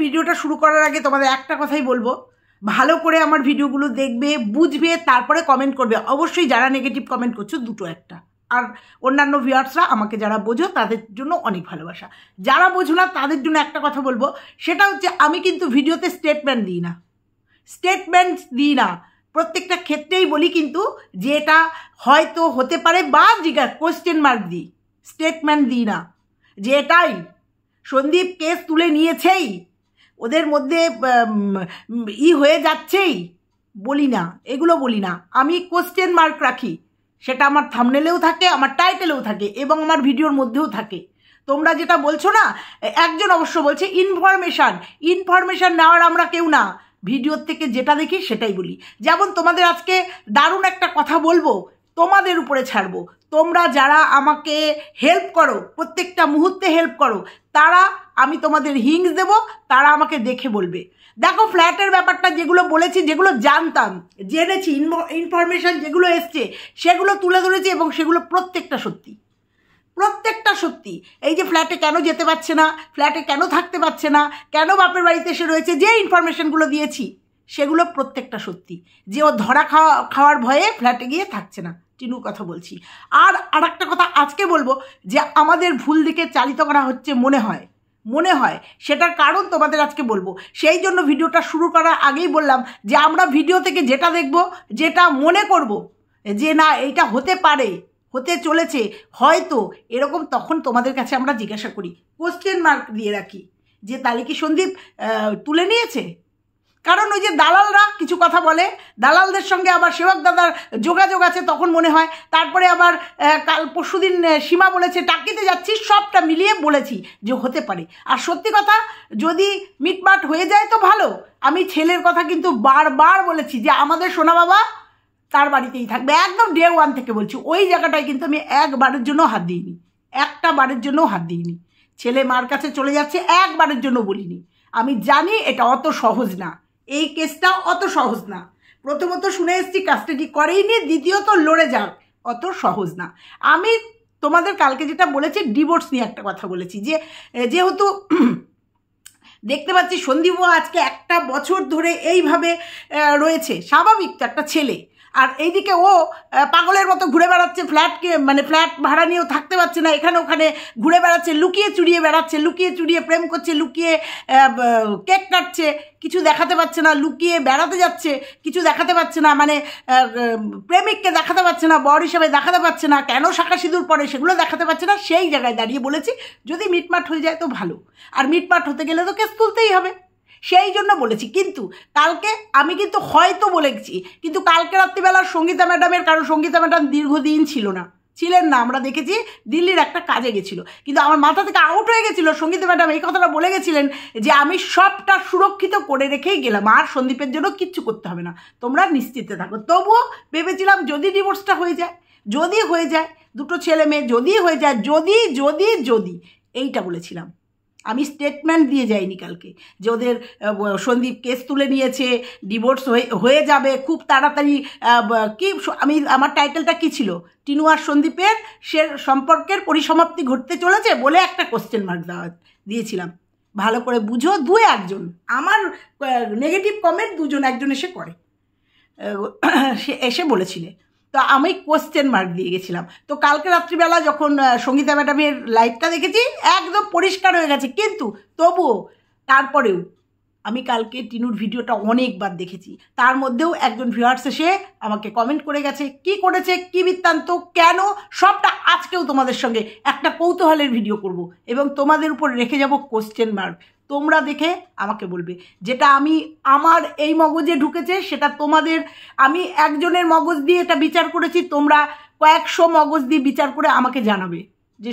ভিডিওটা শুরু করার আগে তোমাদের একটা কথাই বলবো, ভালো করে আমার ভিডিওগুলো দেখবে, বুঝবে, তারপরে কমেন্ট করবে। অবশ্যই যারা নেগেটিভ কমেন্ট করছো দুটো একটা, আর অন্যান্য ভিউয়ার্সরা আমাকে যারা বোঝো তাদের জন্য অনেক ভালোবাসা। যারা বোঝো না তাদের জন্য একটা কথা বলবো, সেটা হচ্ছে আমি কিন্তু ভিডিওতে স্টেটমেন্ট দিই না, প্রত্যেকটা ক্ষেত্রেই বলি কিন্তু যে এটা হয়তো হতে পারে বা কোয়েশ্চেন মার্ক দিই, স্টেটমেন্ট দিই না যে এটাই সন্দীপ কেস তুলে নিয়েছেই, ওদের মধ্যে হয়ে যাচ্ছেই, বলি না, এগুলো বলি না। আমি কোয়েশ্চেন মার্ক রাখি, সেটা আমার থাম্বনেলেও থাকে, আমার টাইটেলেও থাকে এবং আমার ভিডিওর মধ্যেও থাকে। তোমরা যেটা বলছো না, একজন অবশ্য বলছে ইনফরমেশান নেওয়ার আমরা কেউ না, ভিডিওর থেকে যেটা দেখি সেটাই বলি। যেমন তোমাদের আজকে দারুণ একটা কথা বলবো, তোমাদের উপরে ছাড়বো। তোমরা যারা আমাকে হেল্প করো, প্রত্যেকটা মুহূর্তে হেল্প করো, তারা, আমি তোমাদের হিংস দেব, তারা আমাকে দেখে বলবে। দেখো ফ্ল্যাটের ব্যাপারটা যেগুলো বলেছি, যেগুলো জানতাম, জেনেছি, ইনফরমেশান যেগুলো এসছে সেগুলো তুলে ধরেছি এবং সেগুলো প্রত্যেকটা সত্যি। এই যে ফ্ল্যাটে কেন যেতে পারছে না, ফ্ল্যাটে কেন থাকতে পারছে না, কেন বাপের বাড়িতে এসে রয়েছে, যে ইনফরমেশনগুলো দিয়েছি সেগুলো প্রত্যেকটা সত্যি। যে ও ধরা খাওয়ার ভয়ে ফ্ল্যাটে গিয়ে থাকছে না, টিনুর কথা বলছি। আর একটা কথা আজকে বলবো, যে আমাদের ভুল দিকে চালিত করা হচ্ছে মনে হয়, সেটার কারণ তোমাদের আজকে বলবো। সেই জন্য ভিডিওটা শুরু করার আগেই বললাম যে আমরা ভিডিও থেকে যেটা দেখব, যেটা মনে করব যে না এইটা হতে পারে, হতে চলেছে, হয়তো এরকম, তখন তোমাদের কাছে আমরা জিজ্ঞাসা করি, কোয়েশ্চেন মার্ক দিয়ে রাখি যে তাহলে কি সন্দীপ তুলে নিয়েছে। কারণ ওই যে দালালরা কিছু কথা বলে, দালালদের সঙ্গে আবার সেবক দাদার যোগাযোগ আছে, তখন মনে হয়। তারপরে আবার কাল পরশুদিন সীমা বলেছে টাকিতে যাচ্ছি, সবটা মিলিয়ে বলেছি যে হতে পারে। আর সত্যি কথা, যদি মিটমাট হয়ে যায় তো ভালো। আমি ছেলের কথা কিন্তু বারবার বলেছি যে আমাদের সোনা বাবা তার বাড়িতেই থাকবে, একদম ডে ওয়ান থেকে বলছি। ওই জায়গাটায় কিন্তু আমি একবারের জন্য হাত দিইনি, একটা বারের জন্য হাত দিইনি। ছেলে মার কাছে চলে যাচ্ছে, একবারের জন্য বলিনি। আমি জানি এটা অত সহজ না, এই কেসটা অত সহজ না। প্রথমত শুনে এসেছি কাস্টাডি করেইনি, দ্বিতীয়ত লড়ে যাক, অত সহজ না। আমি তোমাদের কালকে যেটা বলেছি, ডিভোর্স নিয়ে একটা কথা বলেছি, যে যেহেতু দেখতে পাচ্ছি সন্দীপও আজকে একটা বছর ধরে এইভাবে রয়েছে, স্বাভাবিক তো একটা ছেলে, আর এইদিকে ও পাগলের মতো ঘুরে বেড়াচ্ছে, ফ্ল্যাট ভাড়া নিয়েও থাকতে পারছে না, এখানে ওখানে ঘুরে বেড়াচ্ছে, লুকিয়ে চুরিয়ে বেড়াচ্ছে, লুকিয়ে চুরিয়ে প্রেম করছে, লুকিয়ে কেক কাটছে, কিছু দেখাতে পারছে না, লুকিয়ে বেড়াতে যাচ্ছে, কিছু দেখাতে পারছে না, মানে প্রেমিককে দেখাতে পারছে না, বর হিসেবে দেখাতে পারছে না, কেন শাঁখা সিঁদুর পরে সেগুলো দেখাতে পারছে না। সেই জায়গায় দাঁড়িয়ে বলেছি যদি মিটমাট হয়ে যায় তো ভালো, আর মিটমাট হতে গেলে তো কেস তুলতেই হবে, সেই জন্য বলেছি। কিন্তু কালকে আমি কিন্তু হয়তো বলেছি, কিন্তু কালকে রাত্রিবেলা সঙ্গীতা ম্যাডামের, কারণ সঙ্গীতা ম্যাডাম দীর্ঘদিন ছিলেন না, আমরা দেখেছি দিল্লির একটা কাজে গেছিলো, কিন্তু আমার মাথা থেকে আউট হয়ে গেছিলো। সঙ্গীতা ম্যাডাম এই কথাটা বলে গেছিলেন যে আমি সবটা সুরক্ষিত করে রেখেই গেলাম, আর সন্দীপের জন্য কিচ্ছু করতে হবে না, তোমরা নিশ্চিন্তে থাকো। তবুও ভেবেছিলাম যদি ডিভোর্সটা হয়ে যায়, দুটো ছেলে মেয়ে যদি হয়ে যায়, যদি এইটা বলেছিলাম। আমি স্টেটমেন্ট দিয়ে যাইনি কালকে যে ওদের সন্দীপ কেস তুলে নিয়েছে, ডিভোর্স হয়ে যাবে খুব তাড়াতাড়ি। কি আমার টাইটেলটা কি ছিল, টিনু আর সন্দীপের সম্পর্কের পরিসমাপ্তি ঘটতে চলেছে বলে একটা কোশ্চেন মার্ক দিয়েছিলাম। ভালো করে বুঝো, একজন আমার নেগেটিভ কমেন্ট একজন এসে বলেছিলে, তো আমি কোয়েশ্চেন মার্ক দিয়ে গেছিলাম। তো কালকে রাত্রিবেলা যখন সঙ্গীতা ম্যাডামের লাইভটা দেখেছি, একদম পরিষ্কার হয়ে গেছে। কিন্তু তবুও তারপরেও আমি কালকে টিনুর ভিডিওটা অনেকবার দেখেছি, তার মধ্যেও একজন ভিউয়ার্স এসে আমাকে কমেন্ট করে গেছে, কি করেছে, কি বৃত্তান্ত, কেন, সবটা আজকেও তোমাদের সঙ্গে একটা কৌতূহলের ভিডিও করব এবং তোমাদের উপর রেখে যাব কোশ্চেন মার্ক। তোমরা দেখে আমাকে বলবে, যেটা আমার এই মগজে ঢুকেছে সেটা তোমাদের, আমি একজনের মগজ দিয়ে এটা বিচার করেছি, তোমরা কয়েকশো মগজ দিয়ে বিচার করে আমাকে জানাবে যে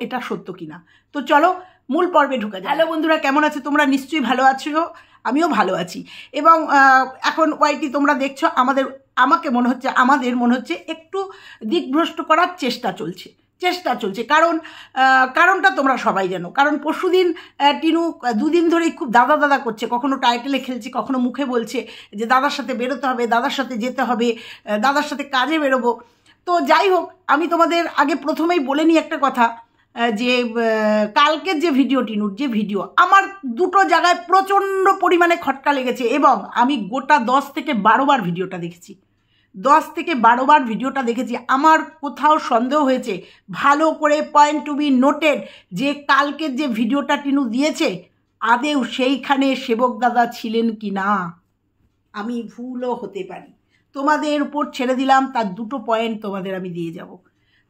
এটা সত্য কিনা। তো চলো মূল পর্বে ঢুকে যায়। হ্যালো বন্ধুরা, কেমন আছো তোমরা? নিশ্চয়ই ভালো আছো, আমিও ভালো আছি। এবং এখন ওয়াইটি তোমরা দেখছো, আমাদের মনে হচ্ছে একটু দিকভ্রষ্ট করার চেষ্টা চলছে। কারণটা তোমরা সবাই জানো। কারণ পরশুদিন টিনু দুদিন ধরেই খুব দাদা করছে, কখনো টাইটেলে খেলছে, কখনো মুখে বলছে যে দাদার সাথে বেরোতে হবে, দাদার সাথে যেতে হবে, দাদার সাথে কাজে বেরোবো। তো যাই হোক, আমি তোমাদের আগে প্রথমেই বলে নিই একটা কথা, যে কালকের যে ভিডিও, টিনুর যে ভিডিও, আমার দুটো জায়গায় প্রচণ্ড পরিমাণে খটকা লেগেছে এবং আমি গোটা 10 থেকে 12 বার ভিডিওটা দেখেছি। 10 থেকে 12 বার ভিডিওটা দেখেছি। আমার কোথাও সন্দেহ হয়েছে, ভালো করে পয়েন্ট টু বি নোটেড, যে কালকের যে ভিডিওটা টিনু দিয়েছে আদেও সেইখানে সেবক দাদা ছিলেন কি না। আমি ভুলও হতে পারি, তোমাদের উপর ছেড়ে দিলাম। তার দুটো পয়েন্ট তোমাদের আমি দিয়ে যাব,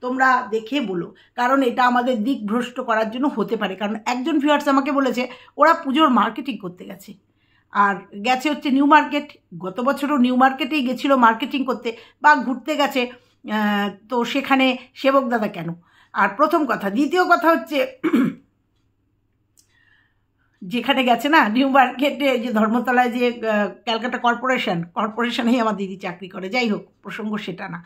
তোমরা দেখে বলো, কারণ এটা আমাদের দিক ভ্রষ্ট করার জন্য হতে পারে। কারণ একজন ভিউয়ার্স আমাকে বলেছে ওরা পুজোর মার্কেটিং করতে গেছে, আর গেছে হচ্ছে নিউ মার্কেট। গত বছরও নিউ মার্কেটেই গেছিলো মার্কেটিং করতে বা ঘুরতে গেছে, তো সেখানে সেবক দাদা কেন? আর প্রথম কথা। দ্বিতীয় কথা হচ্ছে যেখানে গেছে না নিউ মার্কেটে, যে ধর্মতলায় যে ক্যালকাটা কর্পোরেশনেই আমার দিদি চাকরি করে। যাই হোক, প্রসঙ্গ সেটা না।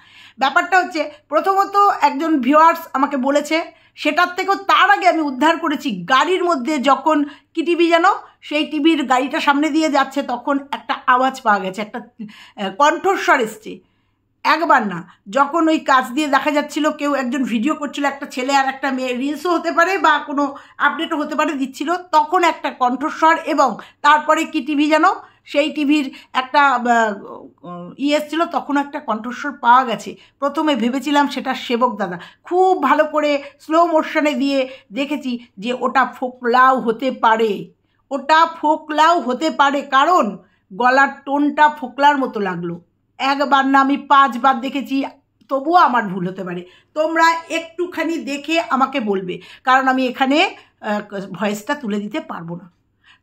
ব্যাপারটা হচ্ছে, প্রথমত একজন ভিউয়ার্স আমাকে বলেছে, সেটার থেকেও তার আগে আমি উদ্ধার করেছি, গাড়ির মধ্যে যখন কি টিভি যেন, সেই টিভির গাড়িটা সামনে দিয়ে যাচ্ছে তখন একটা আওয়াজ পাওয়া গেছে, একটা কণ্ঠস্বর এসছে। একবার না, যখন ওই কাজ দিয়ে দেখা যাচ্ছিল কেউ একজন ভিডিও করছিল, একটা ছেলে আর একটা মেয়ে, রিলসও হতে পারে বা কোনো আপডেটও হতে পারে, দিচ্ছিল, তখন একটা কণ্ঠস্বর এবং তারপরে কি টিভি যেন, সেই টিভির একটা এসেছিল, তখন একটা কণ্ঠস্বর পাওয়া গেছে। প্রথমে ভেবেছিলাম সেটা সেবক দাদা, খুব ভালো করে স্লো মোশনে দিয়ে দেখেছি যে ওটা ফোকলাও হতে পারে, ওটা ফোকলাও হতে পারে, কারণ গলার টোনটা ফোকলার মতো লাগলো। একবার না, আমি 5 বার দেখেছি, তবুও আমার ভুল হতে পারে। তোমরা একটুখানি দেখে আমাকে বলবে, কারণ আমি এখানে ভয়েসটা তুলে দিতে পারবো না।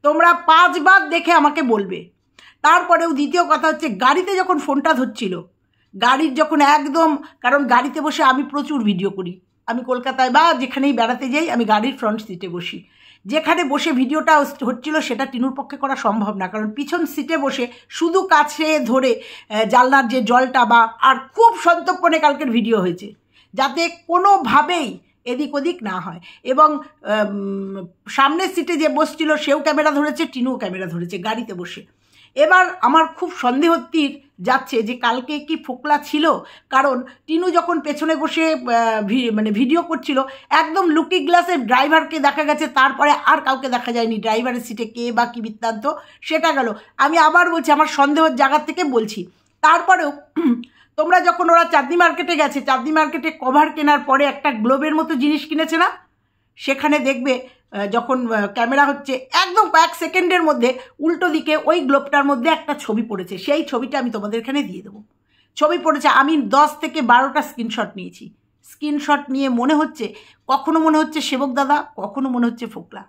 তোমরা 5 বার দেখে আমাকে বলবে। তারপরেও দ্বিতীয় কথা হচ্ছে, গাড়িতে যখন ফোনটা ধরছিল, গাড়ির যখন একদম, কারণ গাড়িতে বসে আমি প্রচুর ভিডিও করি, আমি কলকাতায় বা যেখানেই বেড়াতে যাই আমি গাড়ির ফ্রন্ট সিটে বসি। যেখানে বসে ভিডিওটা হচ্ছিল সেটা টিনুর পক্ষে করা সম্ভব না, কারণ পিছন সিটে বসে শুধু কাছে ধরে জানলার যে জলটা বা, আর খুব সন্তর্পণে কালকের ভিডিও হয়েছে যাতে কোনোভাবেই এদিক ওদিক না হয়। এবং সামনের সিটে যে বসছিল সেও ক্যামেরা ধরেছে, টিনুও ক্যামেরা ধরেছে গাড়িতে বসে। এবার আমার খুব সন্দেহ তীর যাচ্ছে যে কালকে কি ফোকলা ছিল, কারণ টিনু যখন পেছনে বসে ভিডিও করছিল, একদম লুকি গ্লাসে ড্রাইভারকে দেখা গেছে, তারপরে আর কাউকে দেখা যায়নি। ড্রাইভারের সিটে কে বা কী বৃত্তান্ত সেটা গেল। আমি আবার বলছি, আমার সন্দেহের জায়গা থেকে বলছি। তারপরেও তোমরা যখন ওরা চাঁদনি মার্কেটে গেছে, চাঁদনি মার্কেটে কভার কেনার পরে একটা গ্লোবের মতো জিনিস কিনেছে না, সেখানে দেখবে যখন ক্যামেরা হচ্ছে একদম কয়েক সেকেন্ডের মধ্যে উল্টো দিকে ওই গ্লোবটার মধ্যে একটা ছবি পড়েছে। সেই ছবিটা আমি তোমাদের এখানে দিয়ে দেবো। ছবি পড়েছে, আমি 10 থেকে 12টা স্ক্রিনশট নিয়েছি। স্ক্রিনশট নিয়ে মনে হচ্ছে, কখনো মনে হচ্ছে সেবক দাদা, কখনো মনে হচ্ছে ফোকলা।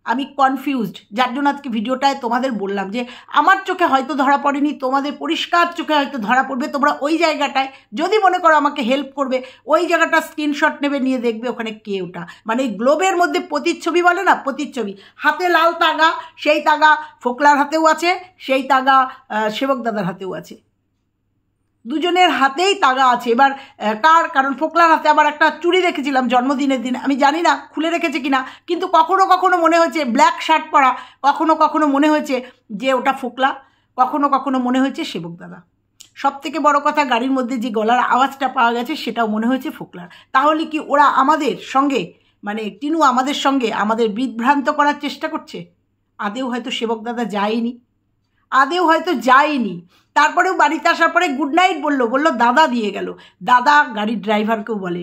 আমি কনফিউজড, যার জন্য আজকে ভিডিওটায় তোমাদের বললাম যে আমার চোখে হয়তো ধরা পড়েনি, তোমাদের পরিষ্কার চোখে হয়তো ধরা পড়বে। তোমরা ওই জায়গাটায় যদি মনে করো আমাকে হেল্প করবে, ওই জায়গাটা স্ক্রিনশট নেবে, নিয়ে দেখবে ওখানে কে ওটা, মানে গ্লোবের মধ্যে প্রতিচ্ছবি বলে না, প্রতিচ্ছবি, হাতে লাল তাগা, সেই তাগা ফোকলার হাতেও আছে, সেই তাগা সেবক দাদার হাতেও আছে, দুজনের হাতেই তাগা আছে। এবার কারণ ফোকলার হাতে আবার একটা চুড়ি রেখেছিলাম জন্মদিনের দিন, আমি জানি না খুলে রেখেছে কিনা, কিন্তু কখনো কখনো মনে হয়েছে ব্ল্যাক শার্ট পরা, কখনো কখনো মনে হয়েছে যে ওটা ফোকলা, কখনো কখনো মনে হয়েছে সেবক দাদা। সব থেকে বড় কথা, গাড়ির মধ্যে যে গলার আওয়াজটা পাওয়া গেছে সেটাও মনে হয়েছে ফোকলার। তাহলে কি ওরা আমাদের সঙ্গে, মানে টিনু আমাদের সঙ্গে আমাদের বিভ্রান্ত করার চেষ্টা করছে? আদেও হয়তো সেবক দাদা যায়নি, আদেও হয়তো যায়নি। তারপরেও বাড়িতে আসার পরে গুড নাইট বললো দাদা দিয়ে গেল। দাদা গাড়ির ড্রাইভারকেও বলে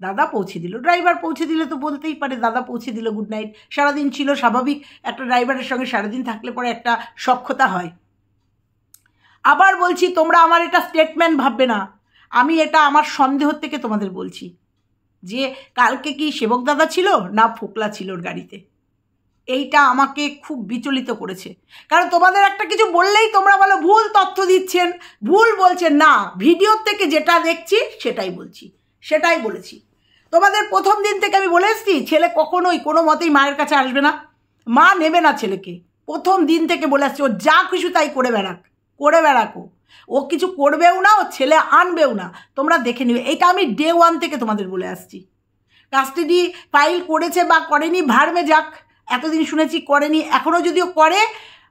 দাদা পৌঁছে দিল। ড্রাইভার পৌঁছে দিলে তো বলতেই পারে দাদা পৌঁছে দিল, গুড নাইট। সারাদিন ছিল, স্বাভাবিক, একটা ড্রাইভারের সঙ্গে সারাদিন থাকলে পরে একটা সখ্যতা হয়। আবার বলছি, তোমরা আমার এটা স্টেটমেন্ট ভাববে না, আমি এটা আমার সন্দেহ থেকে তোমাদের বলছি যে কালকে কি সেবক দাদা ছিল না ফোকলা ছিল ওর গাড়িতে। এইটা আমাকে খুব বিচলিত করেছে, কারণ তোমাদের একটা কিছু বললেই তোমরা বলো ভুল তথ্য দিচ্ছেন, ভুল বলছেন। না, ভিডিওর থেকে যেটা দেখছি সেটাই বলছি, সেটাই বলেছি। তোমাদের প্রথম দিন থেকে আমি বলে এসেছি, ছেলে কখনোই কোনো মতেই মায়ের কাছে আসবে না, মা নেবে না ছেলেকে। প্রথম দিন থেকে বলে আসছি, ও যা কিছু তাই করে বেড়াক, ও কিছু করবেও না, ও ছেলে আনবেও না, তোমরা দেখে নিবে। এটা আমি ডে 1 থেকে তোমাদের বলে আসছি। কাস্টাডি ফাইল করেছে বা করেনি, ভাড়মে যাক, এতদিন শুনেছি করেনি, এখনও যদিও করে,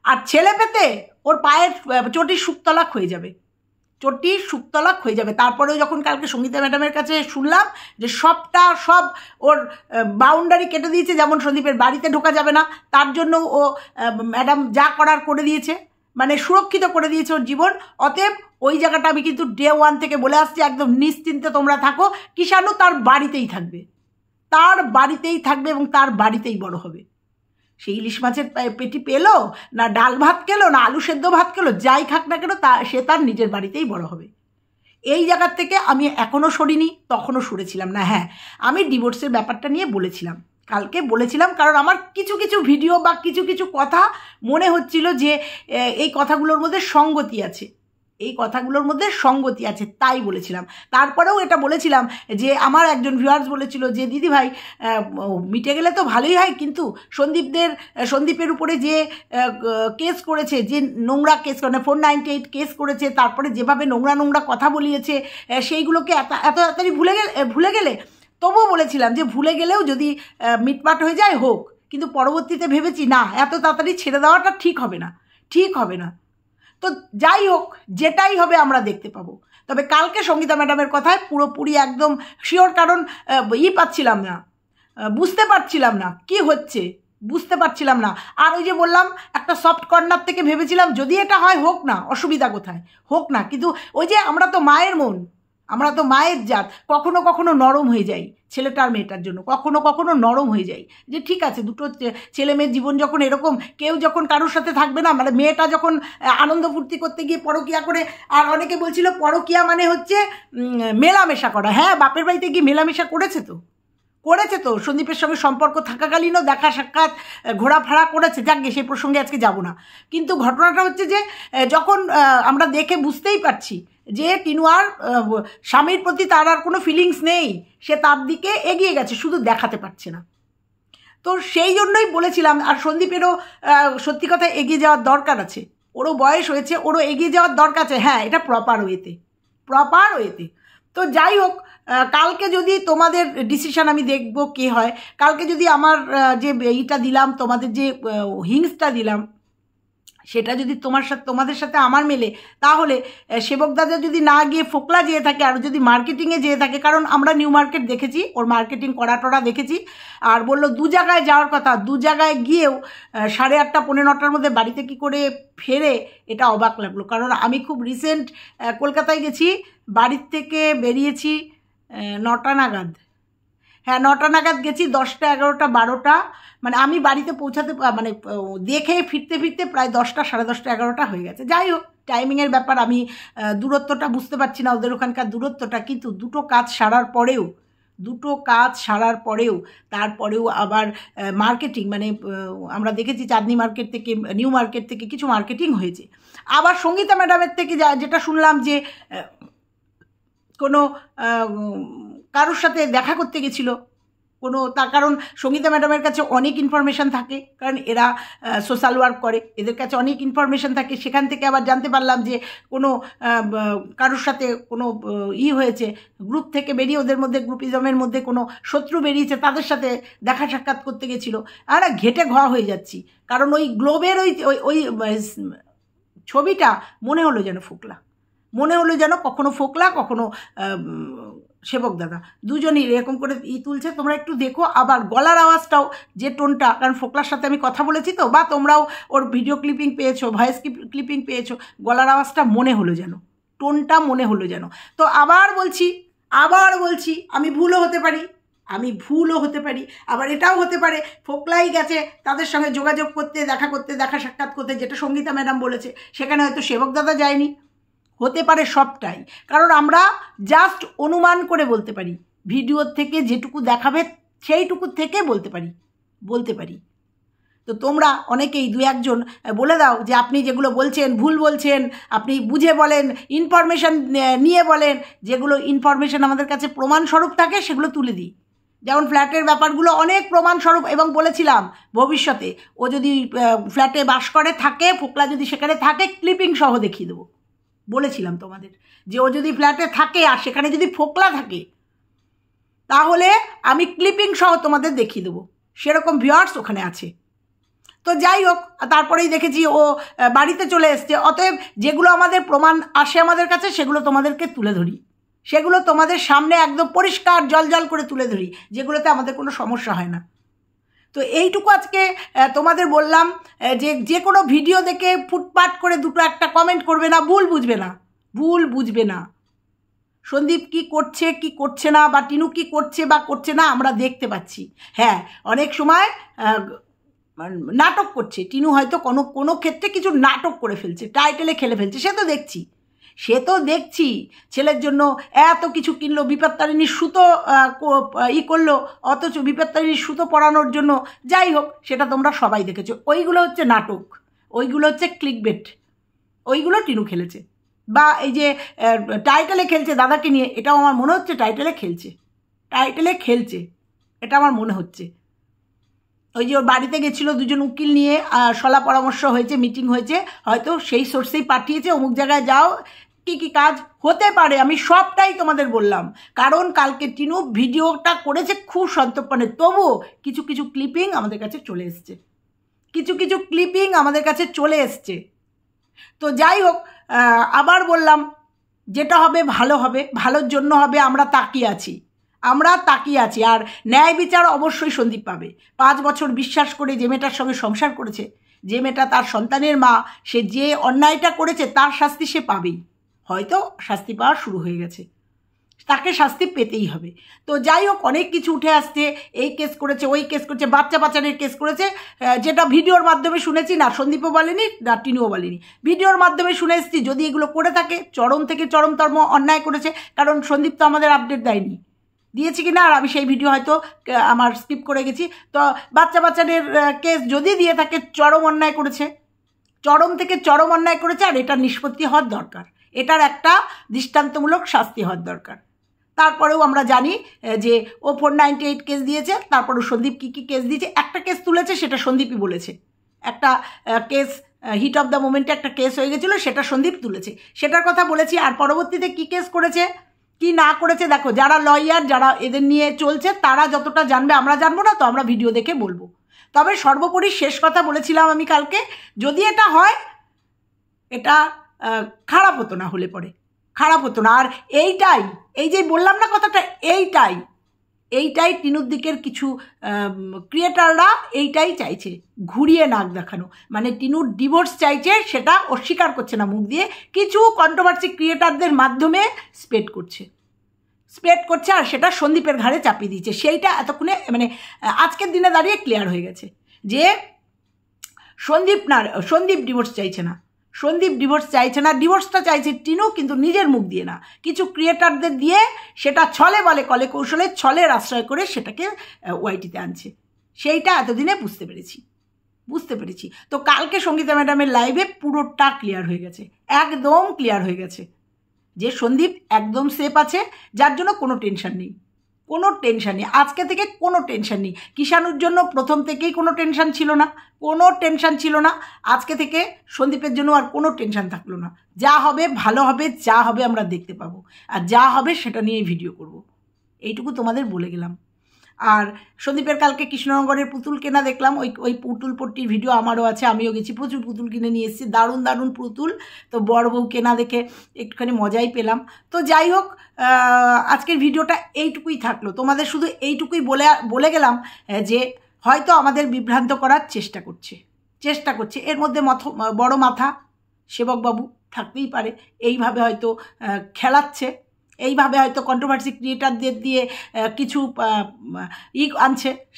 আর ছেলে পেতে ওর পায়ের চটির শুকতলাক হয়ে যাবে, চটি শুকতলাক হয়ে যাবে। তারপরেও যখন কালকে সঙ্গীতা ম্যাডামের কাছে শুনলাম যে সব ওর বাউন্ডারি কেটে দিয়েছে, যেমন সন্দীপের বাড়িতে ঢোকা যাবে না, তার জন্য ও ম্যাডাম যা করার করে দিয়েছে, মানে সুরক্ষিত করে দিয়েছে ওর জীবন। অতএব ওই জায়গাটা আমি কিন্তু ডে 1 থেকে বলে আসছি, একদম নিশ্চিন্তে তোমরা থাকো। কিষাণু তার বাড়িতেই থাকবে, তার বাড়িতেই থাকবে এবং তার বাড়িতেই বড় হবে। সেই ইলিশ মাছের পেটি পেলো না, ডাল ভাত খেলো না, আলু সেদ্ধ ভাত খেলো, যাই খাক না কেন সে তার নিজের বাড়িতেই বড় হবে। এই জায়গার থেকে আমি এখনও সরিনি, তখনও সরেছিলাম না। হ্যাঁ, আমি ডিভোর্সের ব্যাপারটা নিয়ে বলেছিলাম, কালকে বলেছিলাম, কারণ আমার কিছু কিছু ভিডিও বা কিছু কিছু কথা মনে হচ্ছিল যে এই কথাগুলোর মধ্যে সঙ্গতি আছে, তাই বলেছিলাম। তারপরেও এটা বলেছিলাম যে আমার একজন ভিউয়ার্স বলেছিল যে দিদি ভাই মিটে গেলে তো ভালোই হয়, কিন্তু সন্দীপের উপরে যে কেস করেছে, যে নোংরা কেস, মানে 498 কেস করেছে, তারপরে যেভাবে নোংরা কথা বলিয়েছে, সেইগুলোকে এত তাড়াতাড়ি ভুলে গেলে, তবুও বলেছিলাম যে ভুলে গেলেও যদি মিটমাট হয়ে যায় হোক, কিন্তু পরবর্তীতে ভেবেছি না, এত তাড়াতাড়ি ছেড়ে দেওয়াটা ঠিক হবে না। তো যাই হোক, যেটাই হবে আমরা দেখতে পাবো। তবে কালকে সঙ্গীতা ম্যাডামের কথায় পুরোপুরি একদম শিওর, কারণ পাচ্ছিলাম না, বুঝতে পারছিলাম না কি হচ্ছে, বুঝতে পারছিলাম না। আর ওই যে বললাম, একটা সফট কর্নার থেকে ভেবেছিলাম যদি এটা হয় হোক না, অসুবিধা কোথায়, হোক না। কিন্তু ওই যে আমরা তো মায়ের মন, আমরা তো মায়ের জাত, কখনো কখনো নরম হয়ে যাই ছেলেটার মেয়েটার জন্য, কখনো নরম হয়ে যাই যে ঠিক আছে, দুটো ছেলে মেয়ের জীবন যখন এরকম, কেউ যখন কারোর সাথে থাকবে না, মানে মেয়েটা যখন আনন্দ ফুর্তি করতে গিয়ে পরকিয়া করে, আর অনেকে বলছিল পরকিয়া মানে হচ্ছে মেলামেশা করা। হ্যাঁ, বাপের বাড়িতে গিয়ে মেলামেশা করেছে তো সন্দীপের সঙ্গে সম্পর্ক থাকাকালীনও দেখা সাক্ষাৎ ঘোরাফেরা করেছে, যাকে সেই প্রসঙ্গে আজকে যাব না। কিন্তু ঘটনাটা হচ্ছে যে যখন আমরা দেখে বুঝতেই পারছি যে টিনু আর স্বামীর প্রতি তার আর কোনো ফিলিংস নেই, সে তার দিকে এগিয়ে গেছে, শুধু দেখাতে পারছে না। তো সেই জন্যই বলেছিলাম, আর সন্দীপেরও সত্যি কথা এগিয়ে যাওয়ার দরকার আছে, ওরও বয়স হয়েছে, ওরও এগিয়ে যাওয়ার দরকার আছে। হ্যাঁ, এটা প্রপার ওয়েতে। তো যাই হোক, কালকে যদি তোমাদের ডিসিশন, আমি দেখব কে হয়, কালকে যদি আমার যে এইটা দিলাম, তোমাদের যে হিংসটা দিলাম, সেটা যদি তোমাদের সাথে আমার মেলে, তাহলে সেবক দাদা যদি না গিয়ে ফোকলা যেয়ে থাকে, আর যদি মার্কেটিংয়ে যেয়ে থাকে, কারণ আমরা নিউ মার্কেট দেখেছি, ওর মার্কেটিং করা দেখেছি, আর বললো 2 জায়গায় যাওয়ার কথা, 2 জায়গায় গিয়েও 8:30 পৌনে 9টার মধ্যে বাড়িতে কি করে ফেরে, এটা অবাক লাগলো। কারণ আমি খুব রিসেন্ট কলকাতায় গেছি, বাড়ির থেকে বেরিয়েছি 9টা নাগাদ। হ্যাঁ, 9টা নাগাদ গেছি, 10টা 11টা 12টা, মানে আমি বাড়িতে পৌঁছাতে, মানে দেখে ফিরতে প্রায় 10টা 10:30 11টা হয়ে গেছে। যাই হোক, টাইমিংয়ের ব্যাপার, আমি দূরত্বটা বুঝতে পারছি না, ওদের ওখানকার দূরত্বটা। কিন্তু দুটো কাজ সারার পরেও তারপরেও আবার মার্কেটিং, মানে আমরা দেখেছি চাঁদনি মার্কেট থেকে, নিউ মার্কেট থেকে কিছু মার্কেটিং হয়েছে। আবার সঙ্গীতা ম্যাডামের থেকে যেটা শুনলাম যে কোনো কারোর সাথে দেখা করতে গেছিলো তার কারণ সঙ্গীতা ম্যাডামের কাছে অনেক ইনফরমেশান থাকে, কারণ এরা সোশ্যাল ওয়ার্ক করে, এদের কাছে অনেক ইনফরমেশান থাকে। সেখান থেকে আবার জানতে পারলাম যে কোনো কারোর সাথে কোনো হয়েছে, গ্রুপ থেকে বেরিয়ে ওদের মধ্যে, গ্রুপিজমের মধ্যে কোনো শত্রু বেরিয়েছে, তাদের সাথে দেখা সাক্ষাৎ করতে গেছিলো। আমরা ঘেটে ঘ হয়ে যাচ্ছি, কারণ ওই গ্লোবের ওই ছবিটা মনে হলো যেন কখনো ফোকলা, কখনো সেবক দাদা, দুজনই এরকম করে তুলছে। তোমরা একটু দেখো, আবার গলার আওয়াজটাও যে টোনটা, কারণ ফোকলার সাথে আমি কথা বলেছি তো, বা তোমরাও ওর ভিডিও ক্লিপিং পেয়েছো, ভয়েস ক্লিপিং পেয়েছো, গলার আওয়াজটা মনে হলো যেন, টোনটা মনে হলো যেন। তো আবার বলছি, আমি ভুলও হতে পারি, আবার এটাও হতে পারে ফোকলাই গেছে তাদের সঙ্গে যোগাযোগ করতে, দেখা সাক্ষাৎ করতে, যেটা সঙ্গীতা ম্যাডাম বলেছে, সেখানে হয়তো সেবক দাদা যায়নি, হতে পারে সবটাই। কারণ আমরা জাস্ট অনুমান করে বলতে পারি, ভিডিওর থেকে যেটুকু দেখাবে সেইটুকু থেকে বলতে পারি। তো তোমরা অনেকেই 2-1জন বলে দাও যে আপনি যেগুলো বলছেন ভুল বলছেন, আপনি বুঝে বলেন, ইনফরমেশান নিয়ে বলেন, যেগুলো ইনফরমেশান আমাদের কাছে প্রমাণস্বরূপ থাকে সেগুলো তুলে দিই। যেমন ফ্ল্যাটের ব্যাপারগুলো অনেক প্রমাণস্বরূপ, এবং বলেছিলাম ভবিষ্যতে ও যদি ফ্ল্যাটে বাস করে থাকে, ফোকলা যদি সেখানে থাকে, ক্লিপিং সহ দেখিয়ে দেবো। বলেছিলাম তোমাদের যে ও যদি ফ্ল্যাটে থাকে আর সেখানে যদি ফোকলা থাকে, তাহলে আমি ক্লিপিং সহ তোমাদের দেখিয়ে দেবো। সেরকম ভিউয়ার্স ওখানে আছে। তো যাই হোক, তারপরেই দেখেছি ও বাড়িতে চলে এসছে। অতএব যেগুলো আমাদের প্রমাণ আসে আমাদের কাছে সেগুলো তোমাদেরকে তুলে ধরি, সেগুলো তোমাদের সামনে একদম পরিষ্কার জল করে তুলে ধরি, যেগুলোতে আমাদের কোনো সমস্যা হয় না। তো এইটুকু আজকে তোমাদের বললাম যে কোনো ভিডিও দেখে ফুটপাট করে দুটো একটা কমেন্ট করবে না, ভুল বুঝবে না। সন্দীপ কি করছে কি করছে না, বা টিনু কি করছে বা করছে না আমরা দেখতে পাচ্ছি। হ্যাঁ, অনেক সময় নাটক করছে টিনু, হয়তো কোনো ক্ষেত্রে কিছু নাটক করে ফেলছে, টাইটেলে খেলে ফেলছে, সে তো দেখছি। ছেলের জন্য এত কিছু কিনলো, বিপত্তারিণীর সুতো করলো, অথচ বিপত্তারিণীর সুতো পরানোর জন্য, যাই হোক সেটা তোমরা সবাই দেখেছো। ওইগুলো হচ্ছে নাটক, ওইগুলো হচ্ছে ক্লিকবেট, ওইগুলো টিনু খেলেছে। বা এই যে টাইটেলে খেলছে দাদাকে নিয়ে, এটাও আমার মনে হচ্ছে টাইটেলে খেলছে, এটা আমার মনে হচ্ছে। ওই যে ওর বাড়িতে গেছিলো, দুজন উকিল নিয়ে সলা পরামর্শ হয়েছে, মিটিং হয়েছে, হয়তো সেই সোর্সেই পাঠিয়েছে অমুক জায়গায় যাও, কি কাজ হতে পারে, আমি সবটাই তোমাদের বললাম। কারণ কালকে টিনু ভিডিওটা করেছে খুব সন্তর্পণে, তবুও কিছু ক্লিপিং আমাদের কাছে চলে এসছে, তো যাই হোক, আবার বললাম যেটা হবে ভালো হবে, ভালোর জন্য হবে, আমরা তাকিয়ে আছি। আর ন্যায় বিচার অবশ্যই সন্দীপ পাবে। 5 বছর বিশ্বাস করে যে মেয়েটার সঙ্গে সংসার করেছে, যে মেয়েটা তার সন্তানের মা, সে যে অন্যায়টা করেছে তার শাস্তি সে পাবেই। হয়তো শাস্তি পাওয়া শুরু হয়ে গেছে, তাকে শাস্তি পেতেই হবে। তো যাই হোক, অনেক কিছু উঠে আসছে, এই কেস করেছে, ওই কেস করেছে, বাচ্চা পাচারের কেস করেছে, যেটা ভিডিওর মাধ্যমে শুনেছি, না সন্দীপও বলেনি না টিনুও বলেনি, ভিডিওর মাধ্যমে শুনে এসেছি। যদি এগুলো করে থাকে, চরম থেকে চরমতম অন্যায় করেছে, কারণ সন্দীপ তো আমাদের আপডেট দেয়নি, দিয়েছি কি না, আর আমি সেই ভিডিও হয়তো আমার স্কিপ করে গেছি। তো বাচ্চা পাচারের কেস যদি দিয়ে থাকে, চরম অন্যায় করেছে, চরম থেকে চরম অন্যায় করেছে, আর এটার নিষ্পত্তি হওয়ার দরকার, এটার একটা দৃষ্টান্তমূলক শাস্তি হওয়ার দরকার। তারপরেও আমরা জানি যে ও 498 কেস দিয়েছে, তারপরেও সন্দীপ কী কেস দিয়েছে, একটা কেস তুলেছে সেটা সন্দীপই বলেছে, একটা কেস হিট অফ দ্য মোমেন্টে একটা কেস হয়ে গেছিলো, সেটা সন্দীপ তুলেছে, সেটার কথা বলেছি। আর পরবর্তীতে কী কেস করেছে কি না করেছে, দেখো, যারা লয়ার, যারা এদের নিয়ে চলছে, তারা যতটা জানবে, আমরা জানবো না, তো আমরা ভিডিও দেখে বলবো। তবে সর্বোপরি শেষ কথা বলেছিলাম আমি কালকে, যদি এটা হয়, এটা খারাপ হতো না, হলে পরে খারাপ হতো না। আর এই যে বললাম না কথাটা, এইটাই টিনুর দিকের কিছু ক্রিয়েটাররা এইটাই চাইছে, ঘুরিয়ে নাক দেখানো, মানে টিনুর ডিভোর্স চাইছে, সেটা অস্বীকার করছে না মুখ দিয়ে, কিছু কন্ট্রোভার্সি ক্রিয়েটারদের মাধ্যমে স্প্রেড করছে, আর সেটা সন্দীপের ঘাড়ে চাপিয়ে দিচ্ছে। সেইটা এতক্ষণে মানে আজকের দিনে দাঁড়িয়ে ক্লিয়ার হয়ে গেছে যে সন্দীপ ডিভোর্স চাইছে না, ডিভোর্সটা চাইছে টিনু, কিন্তু নিজের মুখ দিয়ে না, কিছু ক্রিয়েটারদের দিয়ে, সেটা ছলে বলে কলে কৌশলে, ছলের আশ্রয় করে সেটাকে ওয়াইটিতে আনছে। সেইটা এতদিনে বুঝতে পেরেছি। তো কালকে সঙ্গীতা ম্যাডামের লাইভে পুরোটা ক্লিয়ার হয়ে গেছে, একদম ক্লিয়ার হয়ে গেছে যে সন্দীপ একদম সেফ আছে, যার জন্য কোনো টেনশন নেই, আজকে থেকে কোনো টেনশন নেই। কিষাণুর জন্য প্রথম থেকেই কোনো টেনশন ছিল না, আজকে থেকে সন্দীপের জন্য আর কোনো টেনশন থাকলো না। যা হবে ভালো হবে, যা হবে আমরা দেখতে পাবো, আর যা হবে সেটা নিয়ে ভিডিও করব, এইটুকু তোমাদের বলে গেলাম। আর সন্দীপের কালকে কৃষ্ণনগরের পুতুল কেনা দেখলাম, ওই পুতুল পট্টির ভিডিও আমারও আছে, আমিও গেছি, প্রচুর পুতুল কিনে নিয়ে এসেছি, দারুণ পুতুল। তো বড় বউ কেনা দেখে একটুখানি মজাই পেলাম। তো যাই হোক, আজকের ভিডিওটা এইটুকুই থাকলো, তোমাদের শুধু এইটুকুই বলে গেলাম যে হয়তো আমাদের বিভ্রান্ত করার চেষ্টা করছে, এর মধ্যে বড় মাথা সেবকবাবু থাকতেই পারে, এইভাবে হয়তো খেলাচ্ছে, এইভাবে হয়তো কন্ট্রোভার্সি ক্রিয়েটারদের দিয়ে কিছু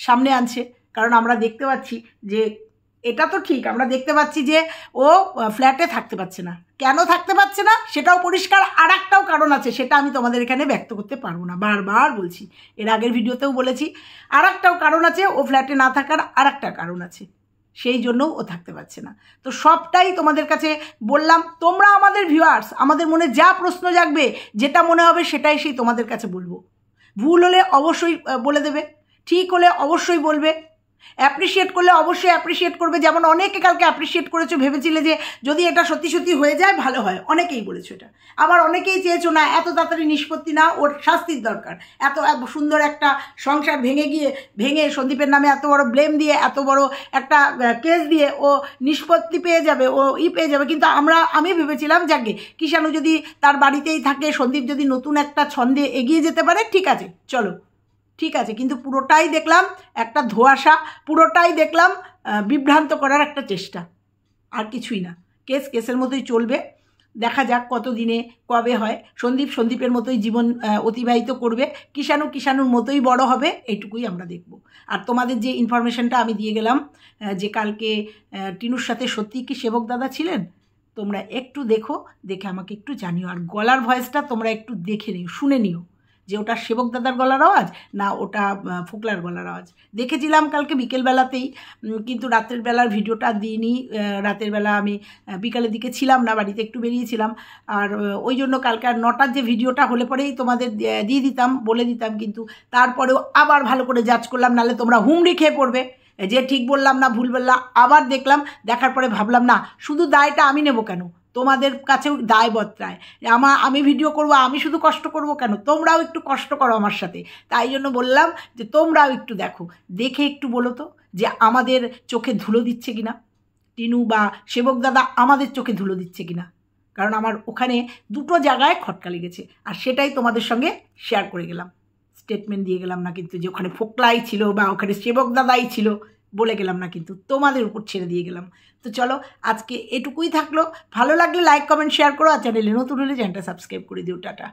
সামনে আনছে। কারণ আমরা দেখতে পাচ্ছি যে, এটা তো ঠিক, আমরা দেখতে পাচ্ছি যে ও ফ্ল্যাটে থাকতে পারছে না। কেন থাকতে পারছে না সেটাও পরিষ্কার, আর একটাও কারণ আছে, সেটা আমি তোমাদের এখানে ব্যক্ত করতে পারবো না, বারবার বলছি, এর আগের ভিডিওতেও বলেছি, আর একটাও কারণ আছে, ও ফ্ল্যাটে না থাকার আর একটা কারণ আছে, সেই জন্যও ও থাকতে পারছে না। তো সবটাই তোমাদের কাছে বললাম, তোমরা আমাদের ভিউয়ার্স, আমাদের মনে যা প্রশ্ন জাগবে, যেটা মনে হবে সেটাই সেই তোমাদের কাছে বলবো। ভুল হলে অবশ্যই বলে দেবে, ঠিক হলে অবশ্যই বলবে, অ্যাপ্রিসিয়েট করলে অবশ্যই অ্যাপ্রিসিয়েট করবে, যেমন অনেকে কালকে অ্যাপ্রিসিয়েট করেছো, ভেবেছিলে যে যদি এটা সত্যি সত্যি হয়ে যায় ভালো হয়, অনেকেই বলেছো এটা। আবার অনেকেই চেয়েছো না এত তাড়াতাড়ি নিষ্পত্তি না, ওর শাস্তির দরকার, এত সুন্দর একটা সংসার ভেঙে সন্দীপের নামে এত বড় ব্লেম দিয়ে, এত বড় একটা কেস দিয়ে ও নিষ্পত্তি পেয়ে যাবে, ও পেয়ে যাবে। কিন্তু আমি ভেবেছিলাম যাকে কিষাণু যদি তার বাড়িতেই থাকে, সন্দীপ যদি নতুন একটা ছন্দে এগিয়ে যেতে পারে, ঠিক আছে চলো, ঠিক আছে। কিন্তু পুরোটাই দেখলাম একটা ধোঁয়াশা, পুরোটাই দেখলাম বিভ্রান্ত করার একটা চেষ্টা, আর কিছুই না। কেসের মতোই চলবে, দেখা যাক কত দিনে কবে হয়। সন্দীপের মতোই জীবন অতিবাহিত করবে, কিষাণুর মতোই বড় হবে, এইটুকুই আমরা দেখব। আর তোমাদের যে ইনফরমেশনটা আমি দিয়ে গেলাম যে কালকে টিনুর সাথে সত্যি কি সেবক দাদা ছিলেন, তোমরা একটু দেখে আমাকে একটু জানিও। আর গলার ভয়েসটা তোমরা একটু দেখে নিও, শুনে নিও যে ওটা সেবক দাদার গলার আওয়াজ না ওটা ফোকলার গলার আওয়াজ। দেখেছিলাম কালকে বিকেলবেলাতেই, কিন্তু রাতের বেলার ভিডিওটা দিইনি। রাতের বেলা আমি বিকালের দিকে ছিলাম না, বাড়িতে একটু বেরিয়েছিলাম, আর ওই জন্য কালকে আর 9টার যে ভিডিওটা হলে পরেই তোমাদের দিয়ে দিতাম, বলে দিতাম। কিন্তু তারপরেও আবার ভালো করে জাজ করলাম, নাহলে তোমরা হুমড়ি খেয়ে পড়বে যে ঠিক বললাম না ভুল বললাম। আবার দেখলাম, দেখার পরে ভাবলাম না, শুধু দায়টা আমি নেব কেন, তোমাদের কাছেও দায় বর্তায়। আমি ভিডিও করব, আমি শুধু কষ্ট করব কেন, তোমরাও একটু কষ্ট করো আমার সাথে। তাই জন্য বললাম যে তোমরাও একটু দেখে একটু বলো তো যে আমাদের চোখে ধুলো দিচ্ছে কিনা টিনু বা সেবক দাদা, আমাদের চোখে ধুলো দিচ্ছে কিনা। কারণ আমার ওখানে দুটো জায়গায় খটকা লেগেছে, আর সেটাই তোমাদের সঙ্গে শেয়ার করে গেলাম। স্টেটমেন্ট দিয়ে গেলাম না কিন্তু যে ওখানে ফোকলাই ছিল বা ওখানে সেবক দাদাই ছিল, বলে গেলাম না, কিন্তু তোমাদের উপর ছেড়ে দিয়ে গেলাম। তো চলো আজকে এটুকুই থাকলো। ভালো লাগলে লাইক কমেন্ট শেয়ার করো, আর চ্যানেলে নতুন হলে চ্যানেলটা সাবস্ক্রাইব করে দিও। টাটা।